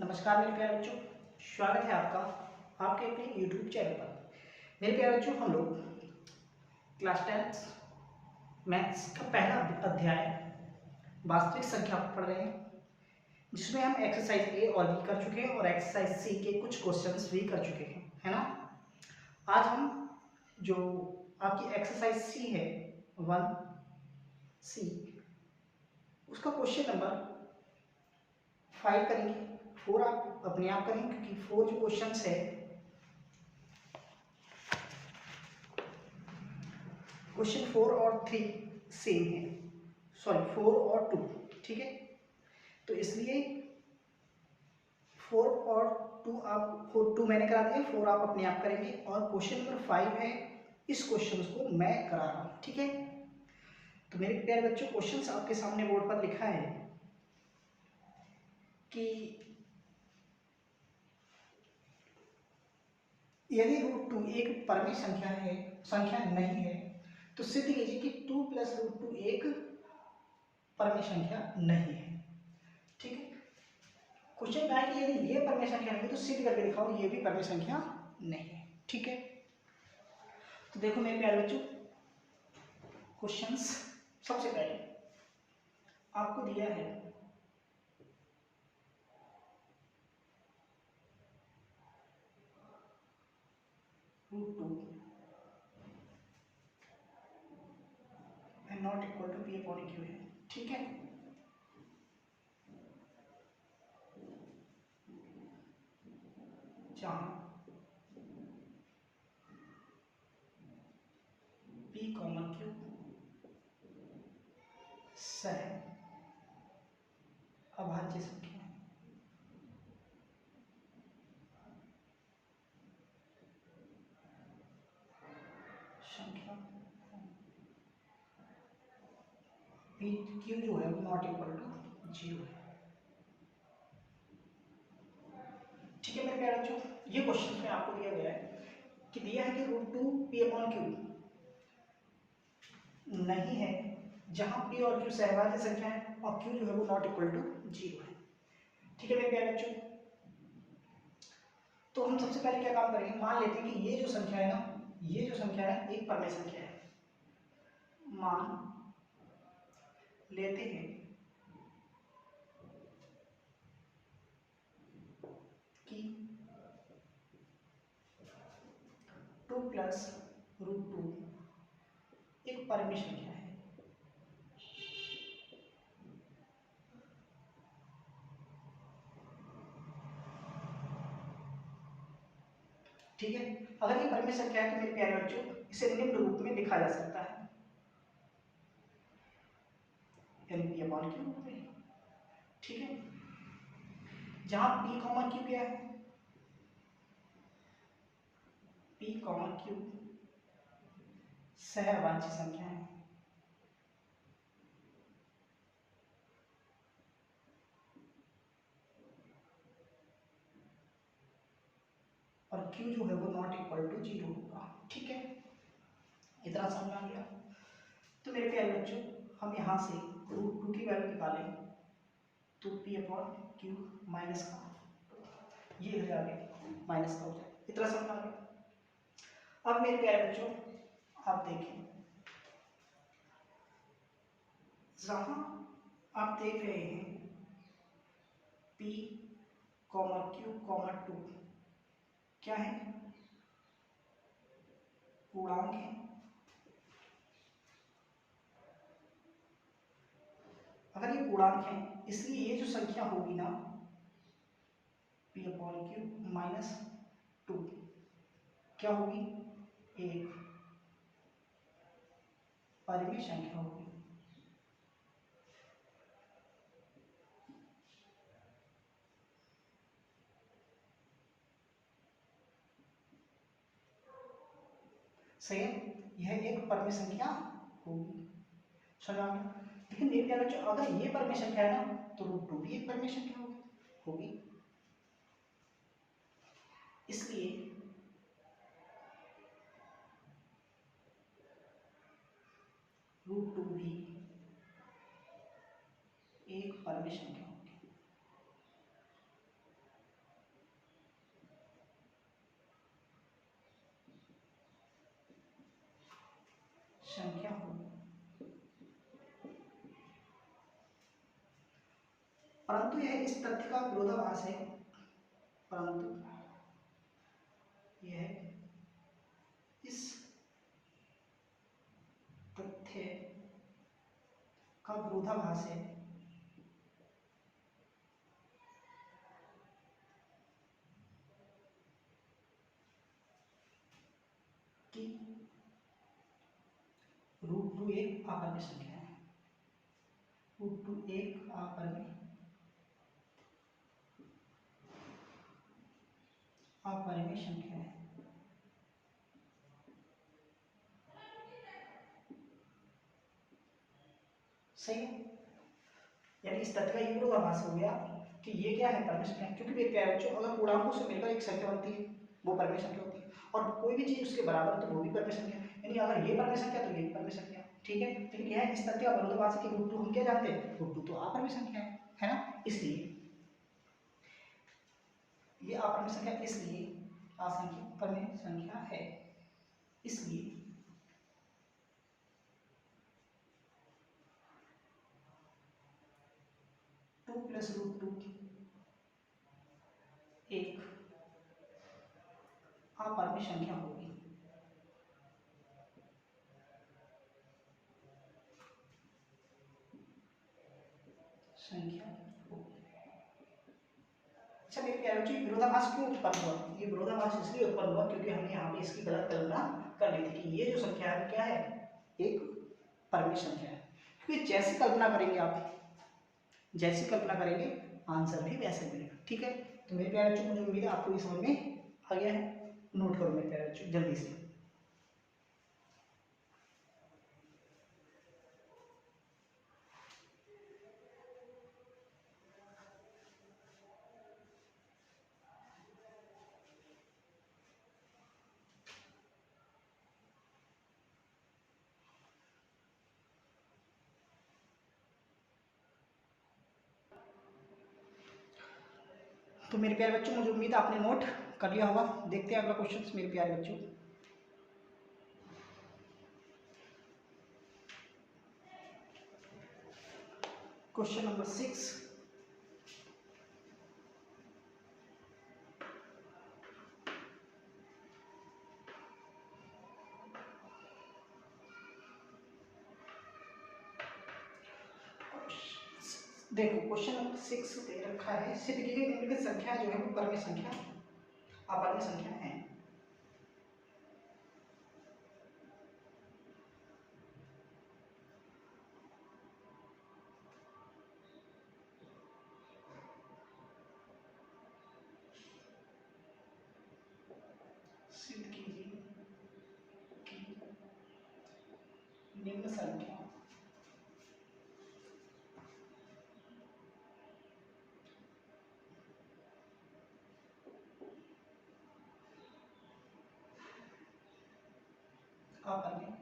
नमस्कार मेरे प्यारे बच्चों, स्वागत है आपका आपके अपने YouTube चैनल पर। मेरे प्यारे बच्चों, हम लोग क्लास 10 मैथ्स का पहला अध्याय वास्तविक संख्या पढ़ रहे हैं, जिसमें हम एक्सरसाइज ए और बी कर चुके हैं और एक्सरसाइज सी के कुछ क्वेश्चंस भी कर चुके हैं, है ना। आज हम जो आपकी एक्सरसाइज सी है 1C, उसका क्वेश्चन नंबर 5 करेंगे। 4 आप अपने आप करेंगे, क्योंकि 4 जो क्वेश्चंस है, क्वेश्चन 4 और 3 सेम है, सॉरी 4 और 2, ठीक है। तो इसलिए 4 और 2 आप 2 मैंने करा दिया, 4 आप अपने आप करेंगे और क्वेश्चन नंबर 5 है, इस क्वेश्चन को मैं करा रहा हूँ, ठीक है। तो मेरे प्यारे बच्चों, क्वेश्चंस आपके सामने बोर्ड पर लिखा है कि यदि √2 एक परमेय संख्या नहीं है, तो सिद्ध कीजिए कि 2 + √2 एक परमेय संख्या नहीं है, ठीक है। क्वेश्चन क्या है कि यदि ये परमेय संख्या नहीं है तो सिद्ध करके दिखाओ ये भी परमेय संख्या नहीं है, ठीक है। तो देखो मेरे प्यारे बच्चों, क्वेश्चंस सबसे पहले आपको दिया है √2 and not equal to P/Q है, ठीक है। जहां P/Q सह अभाज्य संख्या है, PQ जो है वो नॉट इक्वल टू 0 है, ठीक है। मेरे प्यारे बच्चों, ये क्वेश्चन में आपको दिया गया है कि दिया है कि √2 P/Q नहीं है जहां P और Q सहभाज्य संख्या है और Q जो है वो नॉट इक्वल टू 0 है, ठीक है मेरे प्यारे बच्चों। तो हम सबसे पहले क्या काम करेंगे, मान लेते हैं कि ये जो संख्या है ना, ये जो संख्या है एक परमेय संख्या है। मान लेते हैं कि 2 + √2 एक परमेय संख्या है, ठीक है। अगर ये परमेय संख्या है तो मेरे प्यारे बच्चों इसे निम्न रूप में लिखा जा सकता है, P/Q रूप में, ठीक है। जहां P/Q क्या है, P/Q सहअभाज्य संख्या है, और Q जो है वो नॉट इक्वल टू 0 होगा, ठीक है। इतना समझ आ गया। तो मेरे प्यारे बच्चों, हम यहाँ से √2 की वैल्यू निकालें तो P/Q माइनस का ये हो जाएगा, माइनस का हो जाएगा, इतना समझ आ गया। अब मेरे प्यारे बच्चों आप देखें, जहां आप देख रहे हैं P/Q, 2 क्या है, पूर्णांक है। अगर ये पूर्णांक है इसलिए ये जो संख्या होगी ना P/Q -2 क्या होगी, एक परिमेय संख्या होगी, सही है। यह एक परिमेय संख्या होगी, समझ आ गया। लेकिन मेरे प्यारे बच्चों, अगर ये परिमेय संख्या है ना तो √2 भी एक परिमेय संख्या होगी, इसलिए √2 भी एक परिमेय संख्या होगी। परंतु यह इस तथ्य का विरोधाभास है, परंतु यह इस तथ्य का विरोधाभास है कि √2 एक अपरिमेय संख्या है, √2 एक अपरिमेय संख्या है। सही है, यानी इस तथ्य का ये विरोधाभास हो गया कि ये क्या है, परिमेय संख्या। क्योंकि मेरे प्यारे बच्चों, अगर पूर्णांकों से मिलकर एक संख्या बनती है वो परिमेय संख्या होती है, और कोई भी चीज उसके बराबर है तो वो भी परिमेय संख्या है। यानी अगर ये परिमेय संख्या तो ये भी परिमेय संख्या, ठीक है। लेकिन यह इस तथ्य का विरोधाभास है कि √2 हम क्या जानते हैं, √2 तो अपरिमेय संख्या है ना, इसलिए ये अपरिमेय संख्या, इसलिए असंख्य परिमेय संख्या है। इसलिए टू प्लस √2 एक अपरिमेय संख्या होगी। अच्छा मेरे प्यारे बच्चों, विरोधाभास क्यों उत्पन्न हुआ? ये विरोधाभास इसलिए उत्पन्न हुआ क्योंकि हमने यहाँ पे इसकी गलत कल्पना कर ली थी कि ये जो संख्या है क्या है, एक परिमेय संख्या है। क्योंकि जैसी कल्पना करेंगे आप, जैसी कल्पना करेंगे आंसर भी वैसे मिलेगा, ठीक है। तो मेरे प्यारे बच्चों, मुझे उम्मीद है आपको ये समझ में आ गया है। नोट करो मेरे प्यारे बच्चों जल्दी से। तो मेरे प्यारे बच्चों, मुझे उम्मीद है आपने नोट कर लिया होगा। देखते हैं अगला क्वेश्चन मेरे प्यारे बच्चों। Question number 6। देखो क्वेश्चन नंबर 6 दे रखा है, सिद्ध की गई निम्नलिखित संख्या जो है वो परिमेय संख्या, अपरिमेय संख्या है। सिद्ध कीजिए कि निम्न संख्या अपरिमेय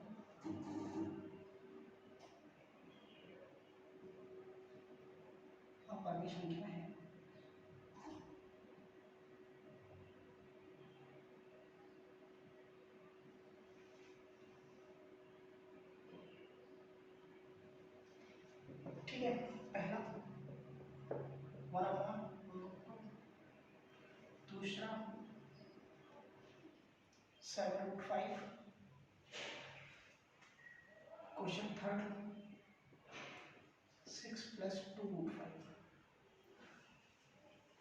अपरिमेय संख्या है। ठीक है, पहला 1/2, दूसरा 7/5, क्वेश्चन थर्ड 6 + 2/5।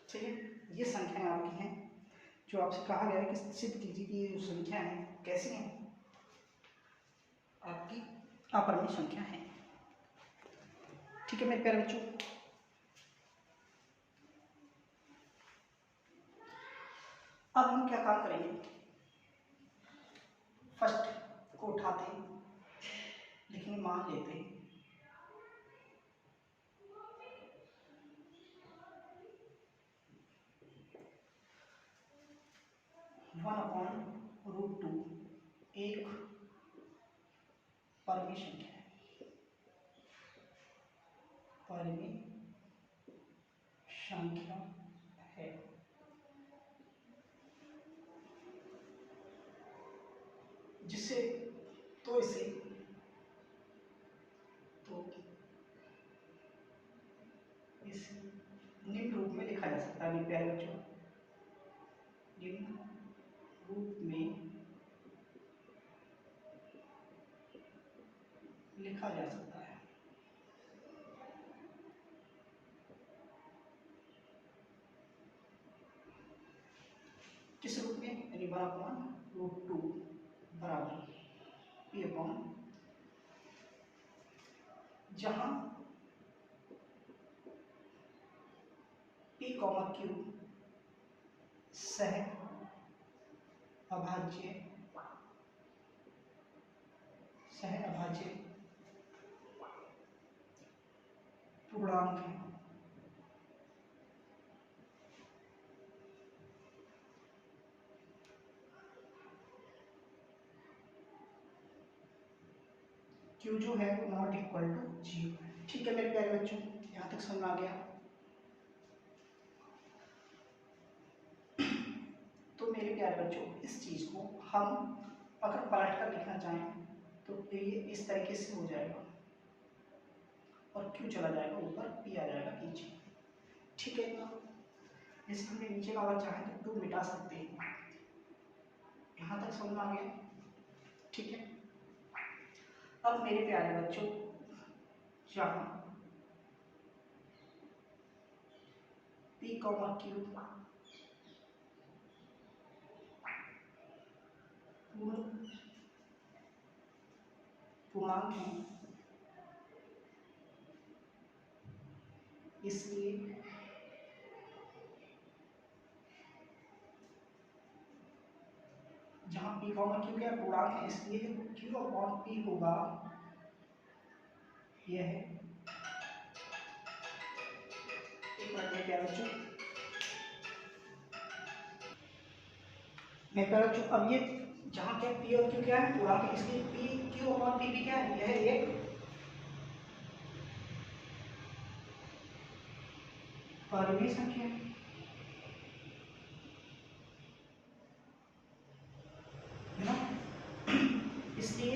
ठीक है, ये संख्याएं आपकी हैं जो आपसे कहा गया है कि सिद्ध कीजिए कि ये जो संख्या है कैसी हैं, आपकी अपरिमेय संख्या है। ठीक है मेरे प्यारे बच्चों, अब हम क्या काम करेंगे, फर्स्ट को उठाते हैं, लिखेंगे मान लेते हैं 1/√2 एक परिमेय संख्या है, परिमेय संख्या है। जिससे तो इसे तो इसे निम्न रूप में लिखा जा सकता है मेरे प्यारे बच्चों, निम्न रूप में लिखा जा सकता है। किस रूप में? यानी 1/√2 बराबर P अपॉन, जहां P, Q सह अभाज्य पूर्णांक है। Q जो है वो नॉट इक्वल टू 0। ठीक है मेरे प्यारे बच्चों, यहाँ तक समझ आ गया। तो मेरे प्यारे बच्चों, इस चीज को हम अगर पलट कर लिखना चाहें तो ये इस तरीके से हो जाएगा और Q चला जाएगा ऊपर, P आ जाएगा नीचे। ठीक है ना? जैसे हमने नीचे का अगर चाहे तो 2 मिटा सकते हैं। यहाँ तक समझ आ गया? ठीक है। अब मेरे प्यारे बच्चों, जहाँ P, Q पूर्णांक है, इसलिए जहां P, Q क्या पूर्णांक है, इसलिए जो Q अपॉन P होगा यह है। एक मिनट में क्या बच्चों, मैं कह रहा हूँ अब ये जहां क्या P और Q क्या है पूर्णांक है, इसलिए P, Q अपॉन P क्या है, यह एक परिमेय संख्या है। ना? इसलिए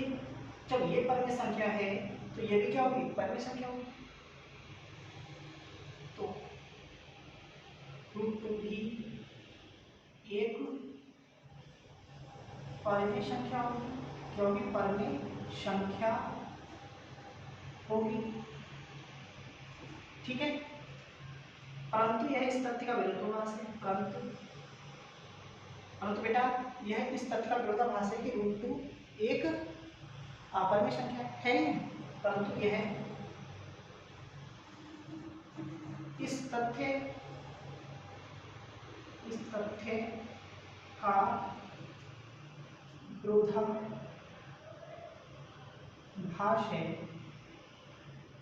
जब ये परिमेय संख्या है तो ये भी क्या होगी, परिमेय संख्या होगी। तो √2 भी एक परिमेय संख्या होगी, क्योंकि परिमेय संख्या होगी। ठीक है, परंतु यह इस तथ्य का विरोधाभास है, परंतु बेटा यह इस तथ्य का विरोधाभास है कि √2 एक अपरिमेय संख्या है ही नहीं, परंतु यह इस तथ्य का विरोधाभास है कि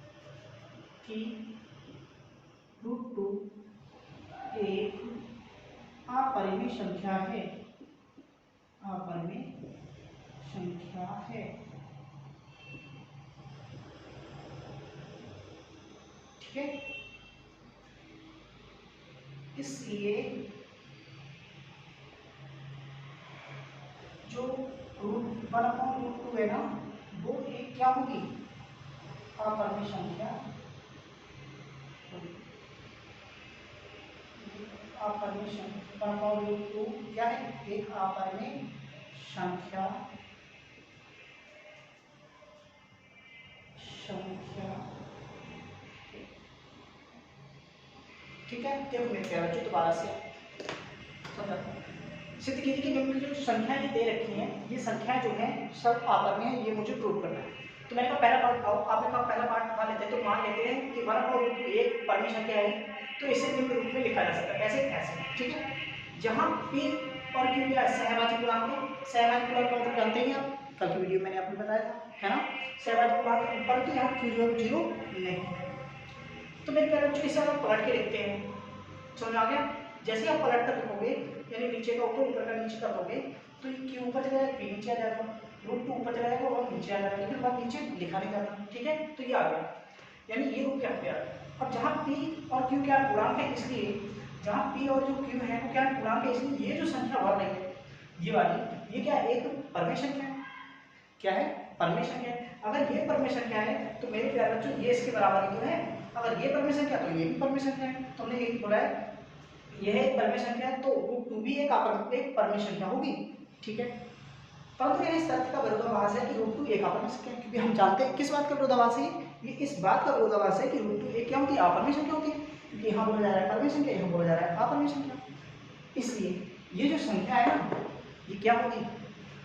√2 एक अपरिमेय संख्या है, ठीक है। इसलिए जो √1/√2 है ना, वो एक क्या होगी, अपरिमेय संख्या होगी। अपरिमेय संख्या 1/√2 क्या है, एक अपरिमेय संख्या ठीक है। देखो मेरे प्यारे बच्चों, दोबारा से सिद्ध कीजिए कि निम्न जो संख्याएं दे रखी हैं, ये संख्याएं जो हैं सब आपस में, ये मुझे प्रूव करना है। तो मैंने कहा पहला पार्ट आओ, आपने कहा पहला पार्ट उठा लेते हैं। तो मान लेते हैं कि 1/√2 एक परिमेय संख्या है, तो इसे निम्न रूप में लिखा जा सकता है, ऐसे। ठीक है, जहां P और Q क्या सहभाज्य पूर्णांक है। सहभाज्य पूर्णांक का मतलब जानते हैं आप, कल की वीडियो मैंने आपको बताया था, है ना? सहभाज्य पूर्णांक, परंतु यहाँ Q जो 0 नहीं है। तो मेरे प्यारे बच्चों, इसे हम पलट के लिखते हैं। समझ आ गया? जैसे आप पलट कर लिखोगे, यानी नीचे का ऊपर का नीचे कर दोगे, तो ये Q ऊपर चला जाएगा, P नीचे आ जाएगा, √2 ऊपर चला जाएगा और नीचे आ जाएगा, लेकिन वह नीचे लिखा नहीं जाता। ठीक है, तो ये आ गया, यानी ये रूप यहाँ पे आ गया। अब जहाँ P और Q क्या पूर्णांक है, इसलिए जहाँ P और जो Q है वो क्या पूर्णांक है, इसलिए ये जो संख्या बढ़ रही है, ये वाली, ये क्या है, एक परिमेय संख्या है। क्या है, परिमेय संख्या है। अगर ये परिमेय संख्या है तो मेरे प्यारे बच्चों ये इसके बराबर ही तो है, अगर ये परमेय संख्या तो ये भी परमेय संख्या है, तो हमने यही बोला है यह एक परमेय संख्या है तो √2 भी एक परमेय संख्या होगी, ठीक है। परंतु यह इस तथ्य का विरोधाभास है कि √2 एक अपरमेय संख्या है, क्योंकि हम जानते हैं किस बात का विरोधाभास है, ये इस बात का विरोधाभास है कि √2 एक क्या होती है, अपरमेय संख्या होती है, क्योंकि यहाँ बोला जा रहा है परमेय संख्या, यहाँ बोला जा रहा है अपरमेय संख्या। इसलिए ये जो संख्या है ना, ये क्या होगी।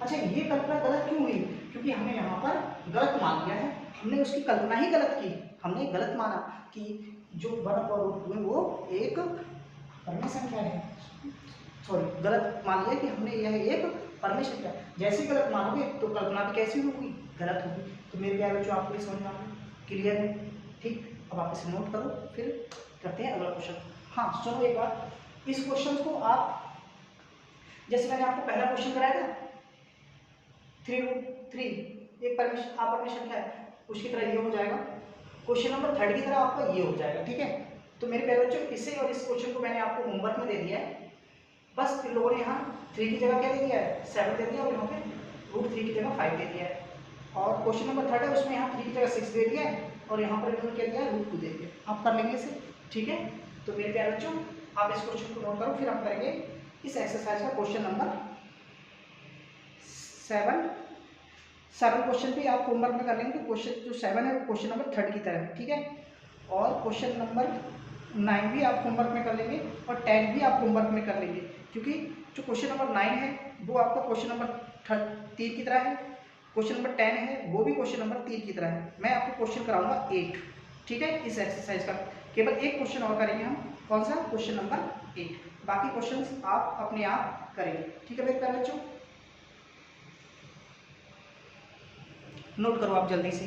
अच्छा, ये कल्पना गलत क्यों हुई, क्योंकि हमने यहाँ पर गलत मान लिया है, हमने उसकी कल्पना ही गलत की, हमने गलत माना कि जो 1/√2 है वो एक परमेय संख्या है, सॉरी गलत मान लिया कि हमने यह एक परमेय संख्या। जैसे गलत मानोगे तो कल्पना भी कैसी होगी, गलत होगी। तो मेरे प्यारे बच्चों, आपको समझ में आ गया, क्लियर है, ठीक। अब आप इसे नोट करो, फिर करते हैं अगला क्वेश्चन। हाँ सुनो एक बात, इस क्वेश्चन को आप, जैसे मैंने आपको पहला क्वेश्चन कराया था 3√3 एक अपरमेय संख्या है, उसकी तरह ये हो जाएगा। क्वेश्चन नंबर 3 की तरह आपका ये हो जाएगा, ठीक है। तो मेरे प्यारे बच्चों, इसे और इस क्वेश्चन को मैंने आपको होमवर्क में दे दिया है, बस इन लोगों ने यहाँ 3 की जगह क्या दे दिया है, 7 दे दिया, और यहाँ पे √3 की जगह 5 दे दिया है। और क्वेश्चन नंबर 3 है, उसमें यहाँ 3 की जगह 6 दे दिया है, और यहाँ पर इन्होंने क्या दिया है, √2 दे दिया। आप कर लेंगे इसे, ठीक है। तो मेरे प्यारे बच्चों, आप इस क्वेश्चन को नोट करो, फिर हम करेंगे इस एक्सरसाइज का क्वेश्चन नंबर 7 क्वेश्चन भी आप होमवर्क में कर लेंगे। क्वेश्चन जो 7 है वो क्वेश्चन नंबर 3 की तरह है, ठीक है। और क्वेश्चन नंबर 9 भी आप होमवर्क में कर लेंगे, और 10 भी आप होमवर्क में कर लेंगे, क्योंकि जो क्वेश्चन नंबर 9 है वो आपका क्वेश्चन नंबर 3 की तरह है, क्वेश्चन नंबर 10 है वो भी क्वेश्चन नंबर 3 की तरह है। मैं आपको क्वेश्चन कराऊंगा 8, ठीक है। इस एक्सरसाइज का केवल एक क्वेश्चन और करेंगे हम, कौन सा, क्वेश्चन नंबर 8। बाकी क्वेश्चन आप अपने आप करेंगे, ठीक है मेरे प्यारे बच्चों। नोट करो आप जल्दी से।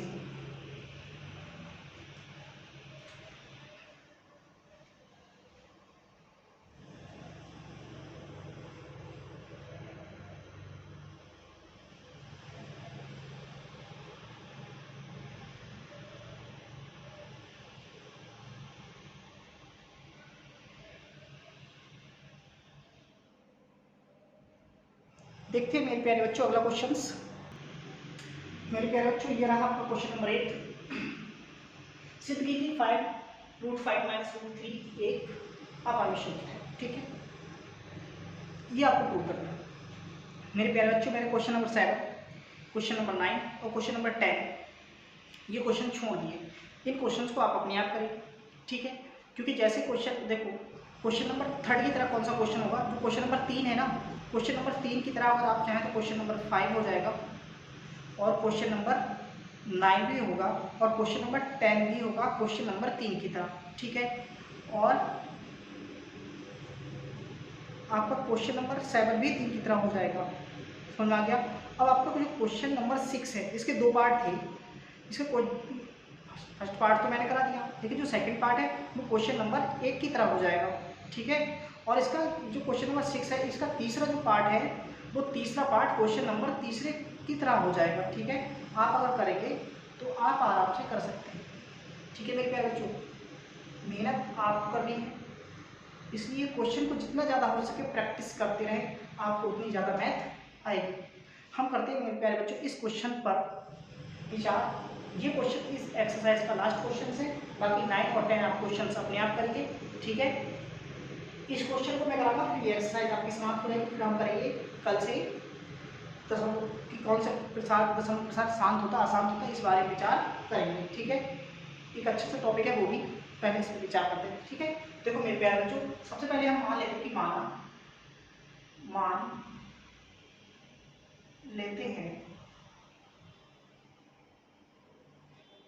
देखते हैं मेरे प्यारे बच्चों अगला क्वेश्चन। मेरे प्यारे बच्चों, ये रहा आपका क्वेश्चन नंबर 8। सिद्ध की थी 5√5 - √3 एक अपरमेय संख्या है, ठीक है। ये आपको प्रूव करना है मेरे प्यारे बच्चों। मैंने क्वेश्चन नंबर 7, क्वेश्चन नंबर 9 और क्वेश्चन नंबर 10 ये क्वेश्चन छोड़ दिए। इन क्वेश्चंस को आप अपने आप करें, ठीक है। क्योंकि जैसे क्वेश्चन देखो, क्वेश्चन नंबर 3 की तरह कौन सा क्वेश्चन होगा, जो क्वेश्चन नंबर 3 है ना, क्वेश्चन नंबर 3 की तरह अगर आप चाहें तो क्वेश्चन नंबर 5 हो जाएगा, और क्वेश्चन नंबर 9 भी होगा, और क्वेश्चन नंबर 10 भी होगा क्वेश्चन नंबर 3 की तरह, ठीक है। और आपका क्वेश्चन नंबर 7 भी 3 की तरह हो जाएगा, समझ आ गया। अब आपका जो क्वेश्चन नंबर 6 है, इसके 2 पार्ट थे। इसका फर्स्ट पार्ट तो मैंने करा दिया, लेकिन जो सेकंड पार्ट है वो क्वेश्चन नंबर 1 की तरह हो जाएगा, ठीक है। और इसका जो क्वेश्चन नंबर 6 है, इसका तीसरा जो पार्ट है वो तीसरा पार्ट क्वेश्चन नंबर तीसरे की तरह हो जाएगा, ठीक है। आप अगर करेंगे तो आप आराम से कर सकते हैं, ठीक है मेरे प्यारे बच्चों। मेहनत आपको करनी है, इसलिए क्वेश्चन को जितना ज़्यादा हो सके प्रैक्टिस करते रहें, आपको उतनी ज़्यादा मैथ आएगी। हम करते हैं मेरे प्यारे बच्चों इस क्वेश्चन पर विचार। ये क्वेश्चन इस एक्सरसाइज का लास्ट क्वेश्चन है, बाकी 9 और 10 आप क्वेश्चन अपने आप करेंगे, ठीक है। इस क्वेश्चन को मैं कराऊंगा, फिर ये एक्सरसाइज आपकी समाप्त हो जाएगी। फिर हम करेंगे कल से दशम कि कौन सा दशम प्रसाद शांत होता अशांत होता, इस बारे में विचार करेंगे, ठीक है। एक अच्छा सा टॉपिक है, वो भी पहले इस पर विचार करते हैं, ठीक है। देखो मेरे प्यारे बच्चों, सबसे पहले हम मान लेते हैं कि मान लेते हैं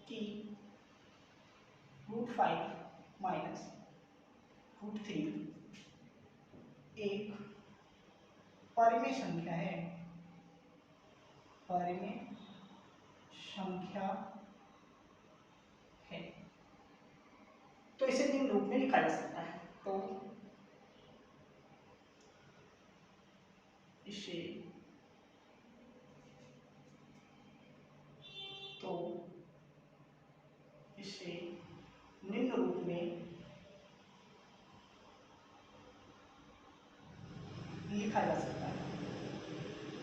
कि √5 - √3 एक परिमेय संख्या है, परिमेय संख्या है। तो इसे निम्न रूप में लिखा जा सकता है, तो इसे निम्न रूप में लिखा जा सकता है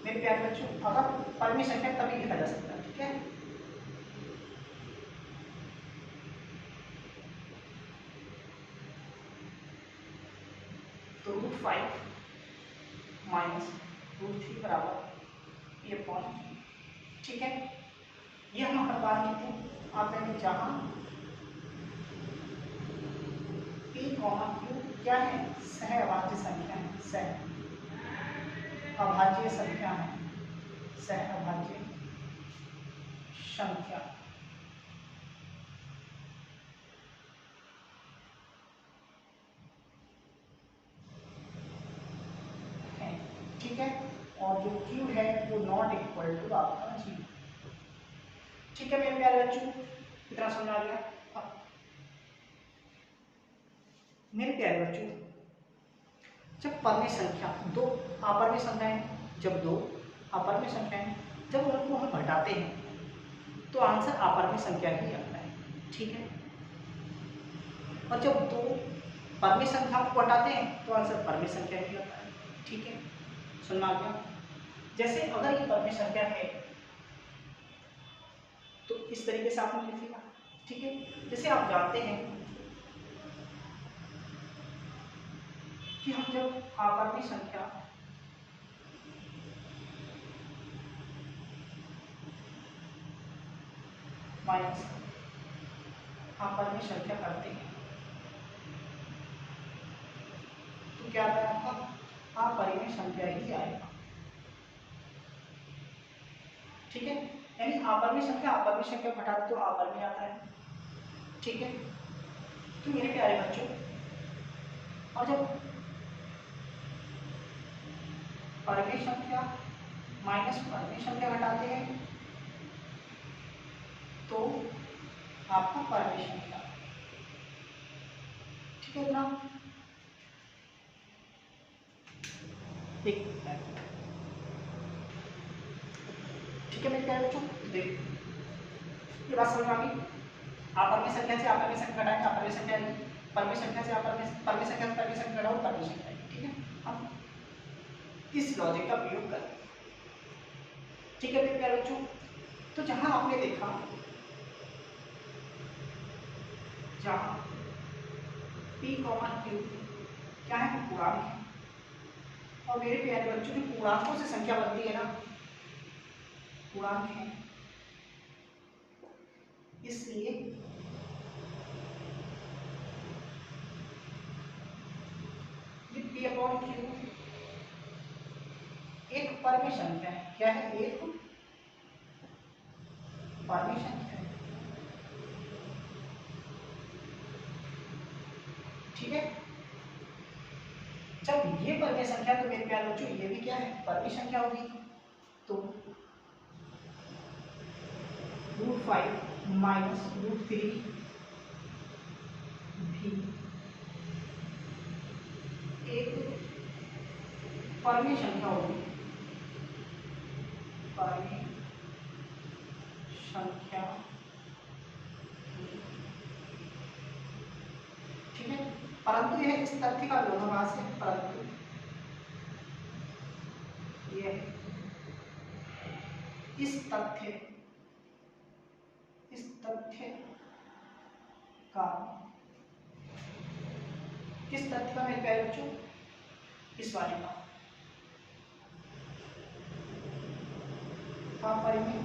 मेरे प्यारे बच्चों। अगर परिमेय संख्या तभी लिखा जा सकता है, ठीक है। तो √5 माइनस √3 बराबर ये पॉइंट, ठीक है। ये हम हर बार लिखते हैं, आप कहेंगे जहाँ P, Q क्या है, सहअभाज्य संख्या है, सहअभाज्य संख्या है, सहअभाज्य संख्या है, ठीक है। और जो Q है वो नॉट इक्वल टू आपका 0, ठीक है मेरे प्यारे बच्चों, इतना समझ आ गया। मेरे प्यारे बच्चों, जब परमेय संख्या दो अपरमेय संख्याएं, जब दो अपरमेय संख्याएं, जब उनको हम घटाते हैं तो आंसर अपरमेय संख्या ही आता है, ठीक है। और जब दो परमेय संख्या को घटाते हैं तो आंसर परमेय संख्या ही आता है, ठीक है। सुनना आ गया। जैसे अगर ये परमेय संख्या है तो इस तरीके से आपने लिखेगा, ठीक है। जैसे आप जानते हैं कि हम जब अपरमेय संख्या माइनस अपरमेय संख्या करते हैं तो क्या आता है आपका, अपरिमेय संख्या ही आएगा, ठीक है। यानी अपरमेय संख्या अपरमेय संख्या घटाते तो अपरमेय आता है, ठीक है। तो मेरे प्यारे बच्चों, और जब परमेय संख्या माइनस परमेय संख्या घटाते हैं तो आपका परमेय संख्या, ठीक है ना। ठीक है मेरे प्यारे बच्चों, देख ये बात समझ में आ गई। अपरमेय संख्या से अपरमेय संख्या घटाएंगे, अपरमेय संख्या परमेय संख्या से परमेय संख्या से परमेय संख्या घटाओ, परमेय संख्या, ठीक है। हम इस लॉजिक का प्रयोग करें, ठीक है मेरे प्यारे बच्चों। तो जहां आपने देखा, जहां P, Q क्या है, पूर्णांक है, और मेरे प्यारे बच्चों जो पूर्णांकों से संख्या बनती है ना, पूर्णांक है, इसलिए ये P/Q एक परमेय संख्या है, क्या है, एक परमेय संख्या है, ठीक है। जब ये परमेय संख्या तो मेरे प्यारे बच्चों ये भी क्या है, परमेय संख्या होगी, तो √5 माइनस √3 भी एक परमेय संख्या होगी, परमेय संख्या, ठीक है। परंतु यह इस तथ्य का विरोधाभास है, परंतु यह इस तथ्य का, किस तथ्य का मेरे प्यारे बच्चों, इस वाले का, अपरिमेय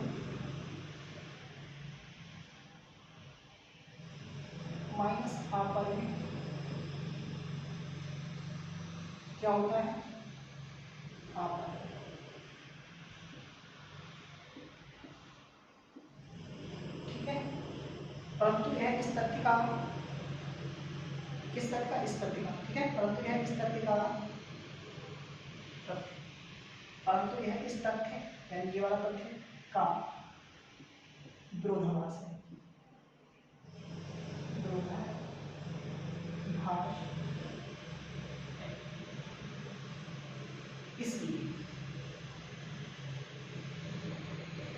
माइनस अपरिमेय क्या होता है, अपरिमेय, ठीक है। परंतु यह इस तथ्य का, किस तथ्य का, इस तथ्य का, ठीक है। परंतु यह इस तथ्य का, परंतु यह इस तथ्य यानी ये वाला तथ्य का विरोधाभास है, विरोधाभास है। इसलिए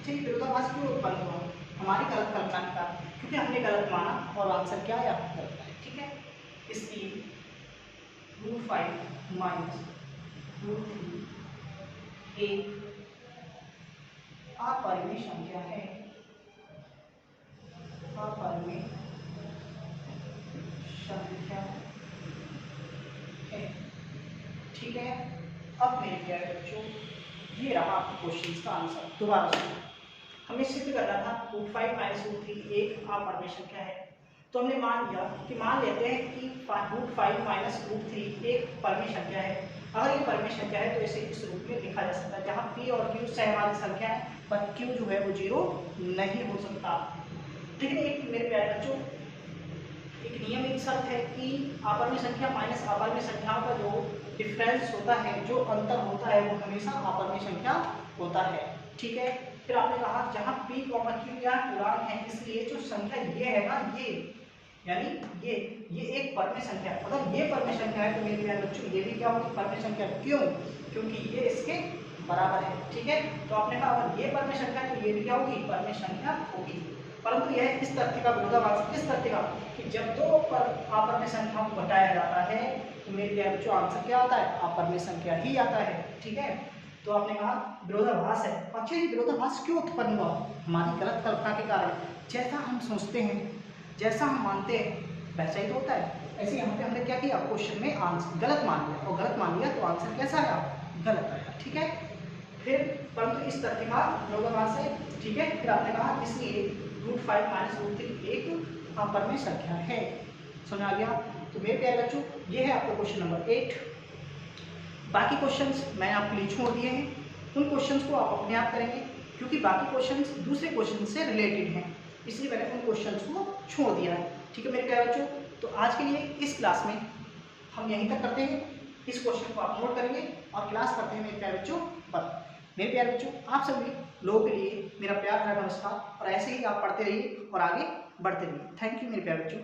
ठीक विरोधाभास क्यों उत्पन्न हुआ, हमारी गलत कल्पना के कारण, क्योंकि हमने गलत माना और आंसर क्या आया, गलत आया, ठीक है। इसलिए √5 माइनस √3 एक अपरिमेय संख्या है, अपरिमेय संख्या है, ठीक है। अब मेरे प्यारे बच्चों, ये रहा आपके क्वेश्चन का आंसर। दोबारा सुनो, हमें सिद्ध करना था √5 - √3 एक अपरिमेय संख्या है। तो हमने मान लिया कि मान लेते हैं कि √5 - √3 एक परिमेय संख्या है। अगर ये परिमेय संख्या है तो इसे इस रूप में लिखा जा सकता है, जहाँ p और q सहवादी संख्या है, पर q जो है वो 0 नहीं हो सकता। लेकिन एक मेरे प्यारे बच्चों, एक नियम, एक शर्त है कि अपरिमेय संख्या माइनस अपरिमेय संख्याओं का जो डिफरेंस होता है, जो अंतर होता है, वो हमेशा अपरिमेय संख्या होता है। ठीक है। फिर आपने कहा जहाँ p, q या पूर्णांक है, इसलिए जो संख्या ये है ना, ये यानी ये एक परिमेय संख्या है। अगर ये परिमेय संख्या है तो मेरे प्यारे बच्चों ये भी क्या होगी? परिमेय संख्या। क्यों? क्योंकि ये इसके बराबर है। ठीक है। तो आपने कहा अगर ये परिमेय संख्या है तो ये भी क्या होगी? परिमेय संख्या होगी। परंतु यह इस तथ्य का विरोधाभास, किस तथ्य का? कि जब दो अपरिमेय संख्याओं को घटाया जाता है तो मेरे प्यारे बच्चों आंसर क्या आता है? अपरिमेय संख्या ही आता है। ठीक है। तो आपने कहा विरोधाभास है। अच्छा, ये विरोधाभास क्यों उत्पन्न हुआ? हमारी गलत कल्पना के कारण। जैसा हम सोचते हैं, जैसा हम मानते हैं, वैसा ही तो होता है। ऐसे यहाँ पे हमने क्या किया? क्वेश्चन में आंसर गलत मान लिया, और गलत मान लिया तो आंसर कैसा आया? गलत आया। ठीक है। फिर परंतु इस तथ्य का विरोधाभास है। ठीक है। फिर आपने कहा इसलिए √5 - √3 एक अपरिमेय संख्या है। समझ आ गया? तो मेरे प्यारे बच्चों, ये है आपका क्वेश्चन नंबर 8। बाकी क्वेश्चंस मैंने आपके लिए छोड़ दिए हैं। उन क्वेश्चंस को आप अपने आप करेंगे, क्योंकि बाकी क्वेश्चंस दूसरे क्वेश्चन से रिलेटेड हैं, इसलिए मैंने उन क्वेश्चंस को छोड़ दिया है। ठीक है मेरे प्यारे बच्चों, तो आज के लिए इस क्लास में हम यहीं तक करते हैं। इस क्वेश्चन को आप नोट करेंगे और क्लास करते हैं मेरे प्यारे बच्चों बंद। मेरे प्यारे बच्चों, आप सभी लोगों के लिए मेरा प्यार भरा नमस्कार, और ऐसे ही आप पढ़ते रहिए और आगे बढ़ते रहिए। थैंक यू मेरे प्यारे बच्चों।